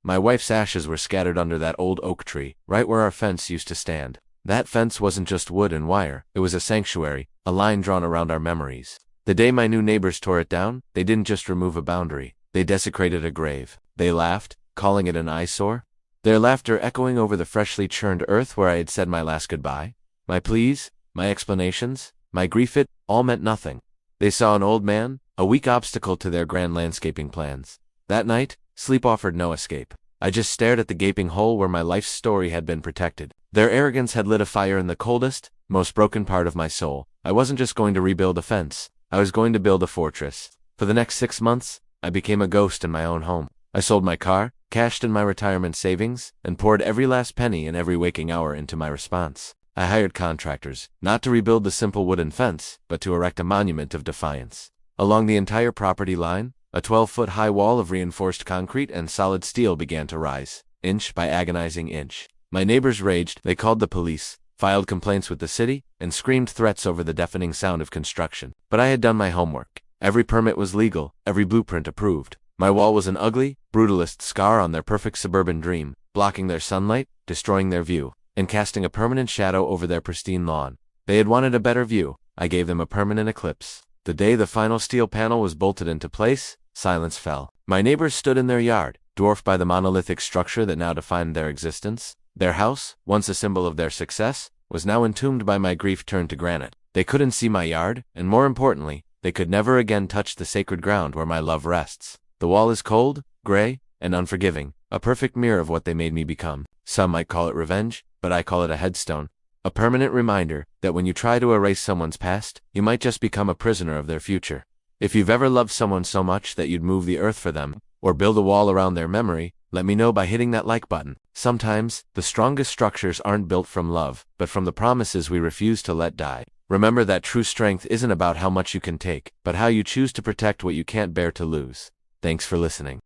My wife's ashes were scattered under that old oak tree, right where our fence used to stand. That fence wasn't just wood and wire, it was a sanctuary, a line drawn around our memories. The day my new neighbors tore it down, they didn't just remove a boundary, they desecrated a grave. They laughed, calling it an eyesore, their laughter echoing over the freshly churned earth where I had said my last goodbye. My pleas, my explanations, my grief, it all meant nothing. They saw an old man, a weak obstacle to their grand landscaping plans. That night, sleep offered no escape. I just stared at the gaping hole where my life's story had been protected. Their arrogance had lit a fire in the coldest, most broken part of my soul. I wasn't just going to rebuild a fence, I was going to build a fortress. For the next 6 months, I became a ghost in my own home. I sold my car, cashed in my retirement savings, and poured every last penny and every waking hour into my response. I hired contractors, not to rebuild the simple wooden fence, but to erect a monument of defiance. Along the entire property line, a 12-foot-high wall of reinforced concrete and solid steel began to rise, inch by agonizing inch. My neighbors raged, they called the police, filed complaints with the city, and screamed threats over the deafening sound of construction. But I had done my homework. Every permit was legal, every blueprint approved. My wall was an ugly, brutalist scar on their perfect suburban dream, blocking their sunlight, destroying their view, and casting a permanent shadow over their pristine lawn. They had wanted a better view. I gave them a permanent eclipse. The day the final steel panel was bolted into place, silence fell. My neighbors stood in their yard, dwarfed by the monolithic structure that now defined their existence. Their house, once a symbol of their success, was now entombed by my grief turned to granite. They couldn't see my yard, and more importantly, they could never again touch the sacred ground where my love rests. The wall is cold, gray, and unforgiving, a perfect mirror of what they made me become. Some might call it revenge, but I call it a headstone. A permanent reminder that when you try to erase someone's past, you might just become a prisoner of their future. If you've ever loved someone so much that you'd move the earth for them, or build a wall around their memory, let me know by hitting that like button. Sometimes, the strongest structures aren't built from love, but from the promises we refuse to let die. Remember that true strength isn't about how much you can take, but how you choose to protect what you can't bear to lose. Thanks for listening.